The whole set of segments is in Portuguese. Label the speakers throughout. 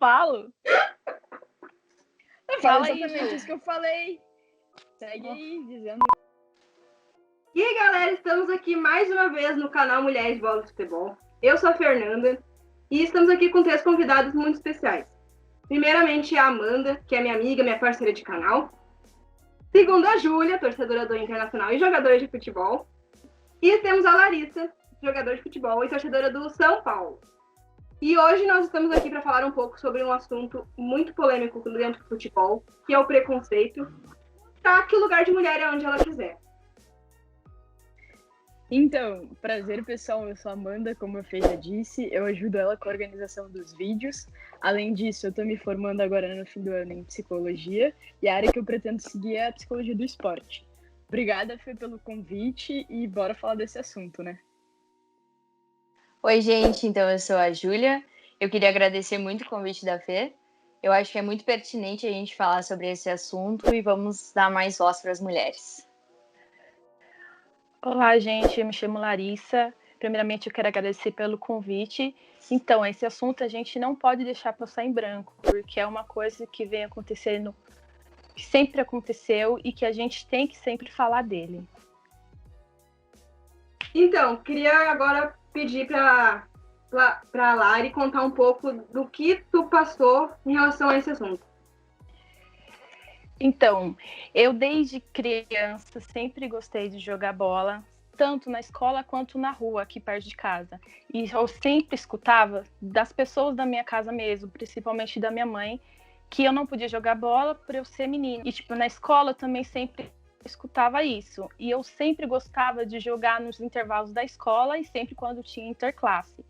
Speaker 1: falo.
Speaker 2: Fala
Speaker 1: exatamente
Speaker 2: aí,
Speaker 1: isso que eu falei. Segue aí, dizendo.
Speaker 3: E aí, galera, estamos aqui mais uma vez no canal Mulheres Bola de Futebol. Eu sou a Fernanda e estamos aqui com 3 convidados muito especiais. Primeiramente, a Amanda, que é minha amiga, minha parceira de canal. Segundo, a Júlia, torcedora do Internacional e jogadora de futebol. E temos a Larissa, jogadora de futebol e torcedora do São Paulo. E hoje nós estamos aqui para falar um pouco sobre um assunto muito polêmico dentro do futebol, que é o preconceito, tá? Que o lugar de mulher é onde ela quiser.
Speaker 1: Então, prazer pessoal, eu sou a Amanda, como a Fê já disse, eu ajudo ela com a organização dos vídeos. Além disso, eu estou me formando agora no fim do ano em psicologia e a área que eu pretendo seguir é a psicologia do esporte. Obrigada, Fê, pelo convite e bora falar desse assunto, né?
Speaker 2: Oi, gente, então eu sou a Júlia. Eu queria agradecer muito o convite da Fê. Eu acho que é muito pertinente a gente falar sobre esse assunto e vamos dar mais voz para as mulheres.
Speaker 4: Olá, gente, eu me chamo Larissa. Primeiramente, eu quero agradecer pelo convite. Então, esse assunto a gente não pode deixar passar em branco, porque é uma coisa que vem acontecendo, que sempre aconteceu e que a gente tem que sempre falar dele.
Speaker 3: Então, queria agora pedir para Lari contar um pouco do que tu passou em relação a esse assunto.
Speaker 4: Então, eu desde criança sempre gostei de jogar bola, tanto na escola quanto na rua, aqui perto de casa. E eu sempre escutava das pessoas da minha casa mesmo, principalmente da minha mãe, que eu não podia jogar bola por eu ser menina. E, na escola eu também sempre escutava isso. E eu sempre gostava de jogar nos intervalos da escola e sempre quando tinha interclasse.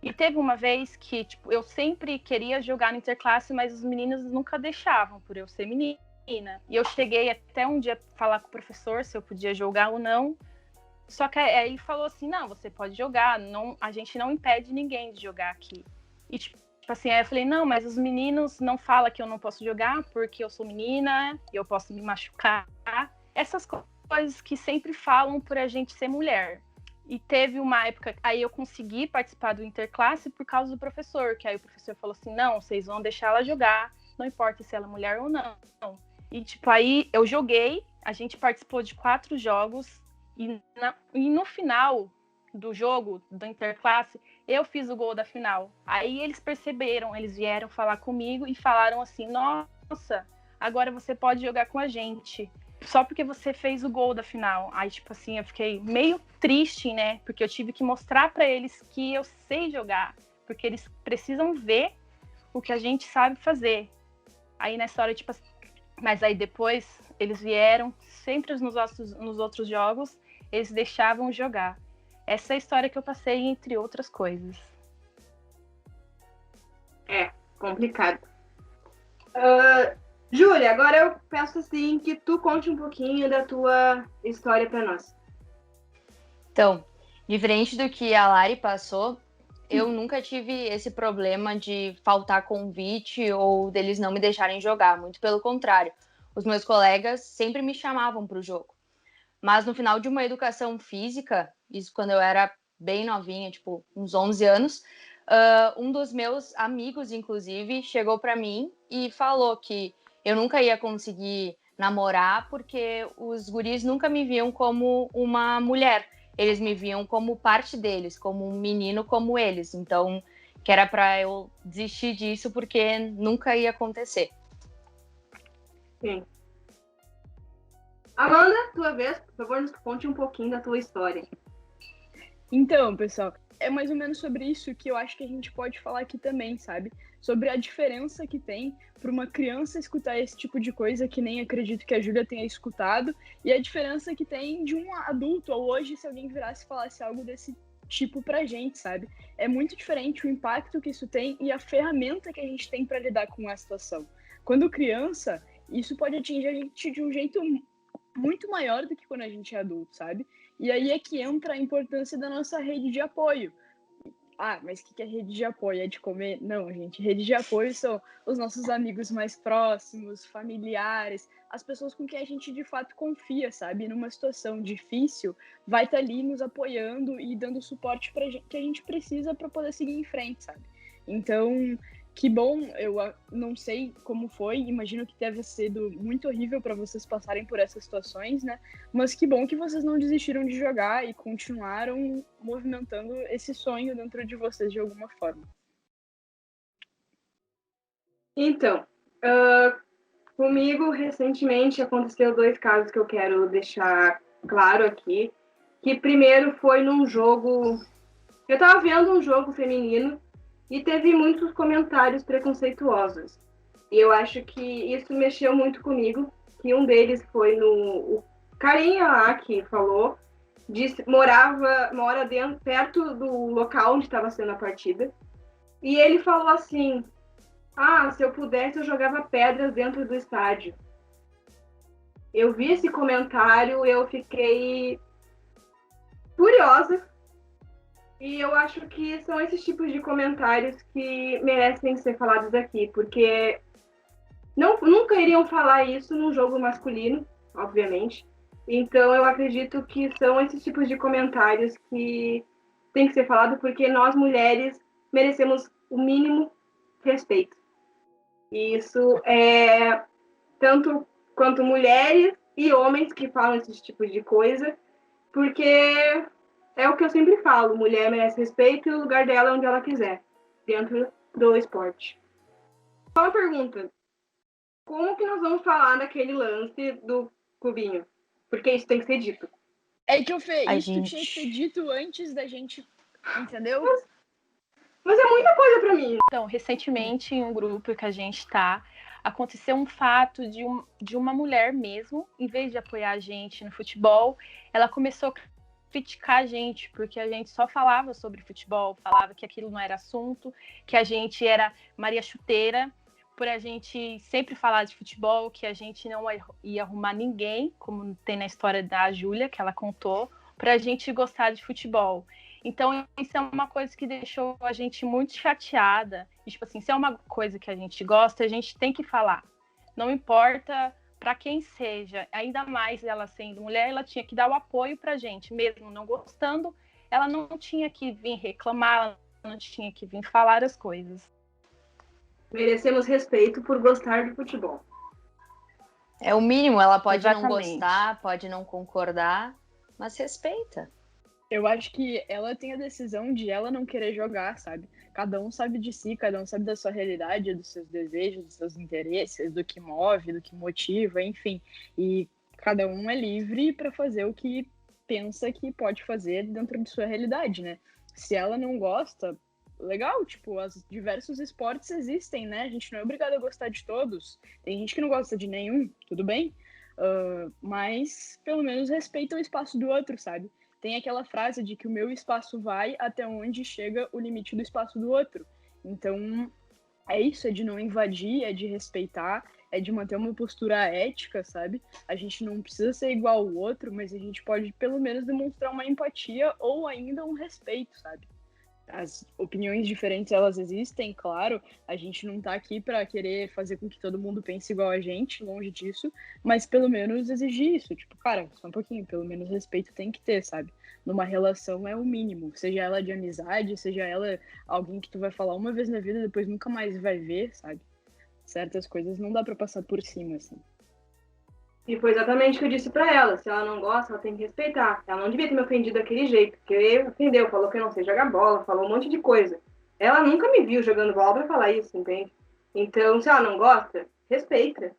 Speaker 4: E teve uma vez que, eu sempre queria jogar no interclasse, mas os meninos nunca deixavam, por eu ser menina. E eu cheguei até um dia falar com o professor se eu podia jogar ou não. Só que aí ele falou assim, não, você pode jogar, não, a gente não impede ninguém de jogar aqui. E aí eu falei, não, mas os meninos não falam que eu não posso jogar porque eu sou menina e eu posso me machucar. Essas coisas que sempre falam por a gente ser mulher. E teve uma época, aí eu consegui participar do interclasse por causa do professor, que aí o professor falou assim, não, vocês vão deixar ela jogar, não importa se ela é mulher ou não. E, aí eu joguei, a gente participou de 4 jogos, e no final do jogo, do interclasse, eu fiz o gol da final. Aí eles perceberam, eles vieram falar comigo e falaram assim, nossa, agora você pode jogar com a gente, só porque você fez o gol da final. Aí, eu fiquei meio triste, né, porque eu tive que mostrar para eles que eu sei jogar, porque eles precisam ver o que a gente sabe fazer. Aí nessa hora, mas aí depois eles vieram, sempre nos outros jogos, eles deixavam jogar. Essa é a história que eu passei, entre outras coisas.
Speaker 3: É, complicado. Júlia, agora eu peço assim que tu conte um pouquinho da tua história para nós.
Speaker 2: Então, diferente do que a Lari passou, eu nunca tive esse problema de faltar convite ou deles não me deixarem jogar. Muito pelo contrário, os meus colegas sempre me chamavam para o jogo. Mas no final de uma educação física, isso quando eu era bem novinha, uns 11 anos, um dos meus amigos, inclusive, chegou para mim e falou que eu nunca ia conseguir namorar porque os guris nunca me viam como uma mulher. Eles me viam como parte deles, como um menino como eles. Então, que era para eu desistir disso porque nunca ia acontecer.
Speaker 3: Sim. Amanda, tua vez, por favor, nos conte um pouquinho da tua história.
Speaker 1: Então, pessoal, é mais ou menos sobre isso que eu acho que a gente pode falar aqui também, sabe? Sobre a diferença que tem para uma criança escutar esse tipo de coisa, que nem acredito que a Júlia tenha escutado, e a diferença que tem de um adulto, ou hoje, se alguém virasse e falasse algo desse tipo pra gente, sabe? É muito diferente o impacto que isso tem e a ferramenta que a gente tem para lidar com a situação. Quando criança, isso pode atingir a gente de um jeito muito maior do que quando a gente é adulto, sabe? E aí é que entra a importância da nossa rede de apoio. Ah, mas o que é rede de apoio? É de comer? Não, gente. Rede de apoio são os nossos amigos mais próximos, familiares, as pessoas com quem a gente de fato confia, sabe? Numa situação difícil, vai estar ali nos apoiando e dando o suporte que a gente precisa para poder seguir em frente, sabe? Então, que bom, não sei como foi, imagino que deve ter sido muito horrível para vocês passarem por essas situações, né? Mas que bom que vocês não desistiram de jogar e continuaram movimentando esse sonho dentro de vocês de alguma forma.
Speaker 3: Então, comigo recentemente aconteceu 2 casos que eu quero deixar claro aqui. Que primeiro foi num jogo. Eu estava vendo um jogo feminino e teve muitos comentários preconceituosos. E eu acho que isso mexeu muito comigo. Que um deles foi o carinha lá que falou, mora perto do local onde estava sendo a partida. E ele falou assim: se eu pudesse, eu jogava pedras dentro do estádio. Eu vi esse comentário, eu fiquei furiosa. E eu acho que são esses tipos de comentários que merecem ser falados aqui, porque nunca iriam falar isso num jogo masculino, obviamente. Então eu acredito que são esses tipos de comentários que tem que ser falado, porque nós mulheres merecemos o mínimo respeito. E isso é tanto quanto mulheres e homens que falam esses tipos de coisa, porque é o que eu sempre falo, mulher merece respeito e o lugar dela é onde ela quiser, dentro do esporte. Só uma pergunta, como que nós vamos falar daquele lance do clubinho? Porque isso tem que ser dito.
Speaker 1: É que tinha que ser dito antes da gente, entendeu?
Speaker 3: Mas é muita coisa pra mim.
Speaker 4: Então, recentemente, em um grupo que a gente tá, aconteceu um fato de uma mulher mesmo, em vez de apoiar a gente no futebol, ela começou a criticar a gente, porque a gente só falava sobre futebol, falava que aquilo não era assunto, que a gente era Maria Chuteira, por a gente sempre falar de futebol, que a gente não ia arrumar ninguém, como tem na história da Júlia, que ela contou, pra gente gostar de futebol. Então, isso é uma coisa que deixou a gente muito chateada. E, tipo assim, se é uma coisa que a gente gosta, a gente tem que falar. Não importa para quem seja, ainda mais ela sendo mulher, ela tinha que dar o apoio pra gente, mesmo não gostando, ela não tinha que vir reclamar, ela não tinha que vir falar as coisas.
Speaker 3: Merecemos respeito por gostar de futebol.
Speaker 2: É o mínimo, ela pode
Speaker 4: Exatamente.
Speaker 2: não gostar, pode não concordar, mas respeita.
Speaker 1: Eu acho que ela tem a decisão de ela não querer jogar, sabe? Cada um sabe de si, cada um sabe da sua realidade, dos seus desejos, dos seus interesses, do que move, do que motiva, enfim. E cada um é livre para fazer o que pensa que pode fazer dentro de sua realidade, né? Se ela não gosta, legal, tipo, os diversos esportes existem, né? A gente não é obrigado a gostar de todos. Tem gente que não gosta de nenhum, tudo bem? Mas pelo menos respeita o espaço do outro, sabe? Tem aquela frase de que o meu espaço vai até onde chega o limite do espaço do outro. Então, é isso, é de não invadir, é de respeitar, é de manter uma postura ética, sabe? A gente não precisa ser igual ao outro, mas a gente pode pelo menos demonstrar uma empatia ou ainda um respeito, sabe? As opiniões diferentes, elas existem, claro. A gente não tá aqui para querer fazer com que todo mundo pense igual a gente, longe disso, mas pelo menos exigir isso. Tipo, cara, só um pouquinho, pelo menos respeito tem que ter, sabe? Numa relação é o mínimo, seja ela de amizade, seja ela alguém que tu vai falar uma vez na vida, depois nunca mais vai ver, sabe? Certas coisas não dá para passar por cima, assim.
Speaker 3: E foi exatamente o que eu disse pra ela. Se ela não gosta, ela tem que respeitar. Ela não devia ter me ofendido daquele jeito, porque ofendeu, falou que eu não sei jogar bola, falou um monte de coisa. Ela nunca me viu jogando bola pra falar isso, entende? Então, se ela não gosta, respeita.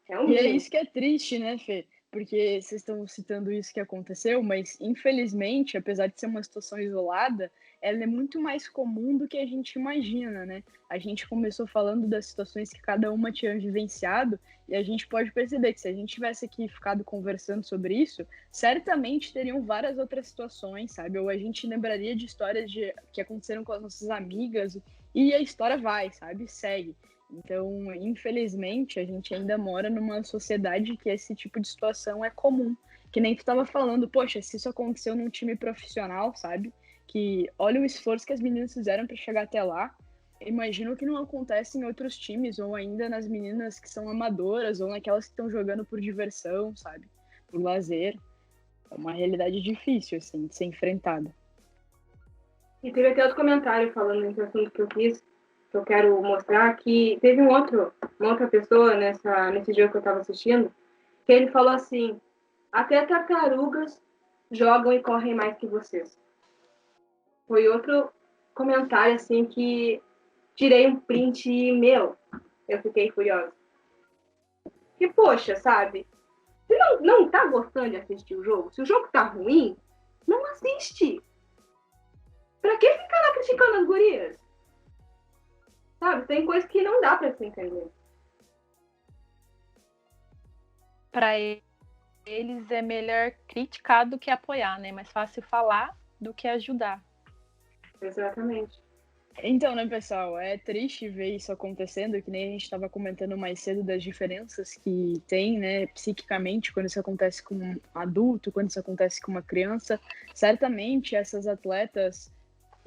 Speaker 3: É um
Speaker 1: E é
Speaker 3: mínimo.
Speaker 1: isso que é triste, né, Fê? Porque vocês estão citando isso que aconteceu, mas infelizmente, apesar de ser uma situação isolada, ela é muito mais comum do que a gente imagina, né? A gente começou falando das situações que cada uma tinha vivenciado, e a gente pode perceber que se a gente tivesse aqui ficado conversando sobre isso, certamente teriam várias outras situações, sabe? Ou a gente lembraria de histórias que aconteceram com as nossas amigas, e a história vai, sabe? Segue. Então, infelizmente, a gente ainda mora numa sociedade que esse tipo de situação é comum. Que nem tu estava falando, poxa, se isso aconteceu num time profissional, sabe? Que olha o esforço que as meninas fizeram para chegar até lá. Imagino que não acontece em outros times, ou ainda nas meninas que são amadoras, ou naquelas que estão jogando por diversão, sabe? Por lazer. É uma realidade difícil, assim, de ser enfrentada.
Speaker 3: E teve até outro comentário falando nesse assunto que eu quis eu quero mostrar, que teve uma outra pessoa nesse jogo que eu estava assistindo, que ele falou assim, até tartarugas jogam e correm mais que vocês. Foi outro comentário, assim, que tirei um print e, eu fiquei furiosa. E, poxa, sabe? Se não tá gostando de assistir o jogo, se o jogo tá ruim, não assiste. Pra que ficar lá criticando as gurias? Sabe? Tem coisa que não dá pra se entender.
Speaker 4: Para eles é melhor criticar do que apoiar, né? Mais fácil falar do que ajudar.
Speaker 3: Exatamente.
Speaker 1: Então, né, pessoal, é triste ver isso acontecendo, que nem a gente estava comentando mais cedo das diferenças que tem, né, psiquicamente, quando isso acontece com um adulto, quando isso acontece com uma criança. Certamente essas atletas,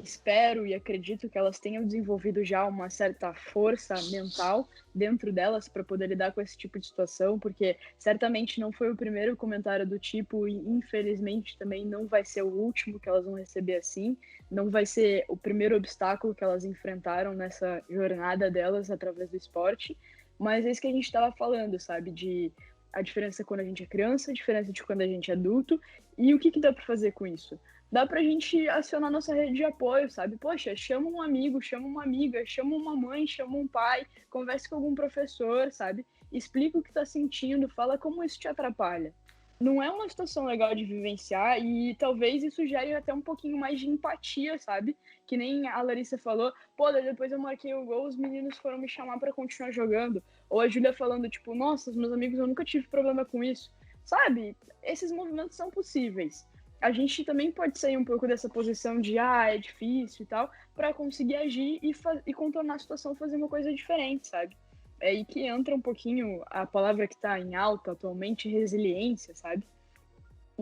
Speaker 1: espero e acredito que elas tenham desenvolvido já uma certa força mental dentro delas para poder lidar com esse tipo de situação, porque certamente não foi o primeiro comentário do tipo e infelizmente também não vai ser o último que elas vão receber assim, não vai ser o primeiro obstáculo que elas enfrentaram nessa jornada delas através do esporte, mas é isso que a gente estava falando, sabe, de a diferença quando a gente é criança, a diferença de quando a gente é adulto e o que dá para fazer com isso. Dá pra gente acionar nossa rede de apoio, sabe? Poxa, chama um amigo, chama uma amiga, chama uma mãe, chama um pai, converse com algum professor, sabe? Explica o que tá sentindo, fala como isso te atrapalha. Não é uma situação legal de vivenciar e talvez isso gere até um pouquinho mais de empatia, sabe? Que nem a Larissa falou, pô, depois eu marquei o gol, os meninos foram me chamar pra continuar jogando. Ou a Júlia falando, tipo, nossa, os meus amigos, eu nunca tive problema com isso. Sabe? Esses movimentos são possíveis. A gente também pode sair um pouco dessa posição de é difícil e tal, para conseguir agir e contornar a situação, fazer uma coisa diferente, sabe? É aí que entra um pouquinho a palavra que está em alta atualmente, resiliência, sabe?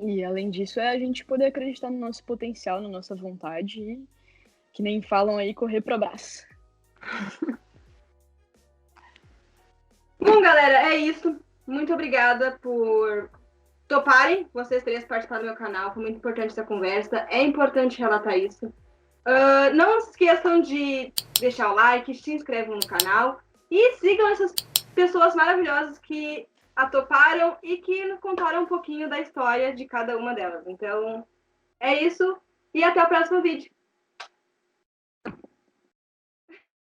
Speaker 1: E além disso, é a gente poder acreditar no nosso potencial, na nossa vontade e, que nem falam aí, correr pro abraço.
Speaker 3: Bom, galera, é isso. Muito obrigada por toparem vocês três participar do meu canal. Foi muito importante essa conversa. É importante relatar isso. Não se esqueçam de deixar o like, se inscrevam no canal e sigam essas pessoas maravilhosas que a toparam e que nos contaram um pouquinho da história de cada uma delas. Então, é isso e até o próximo vídeo.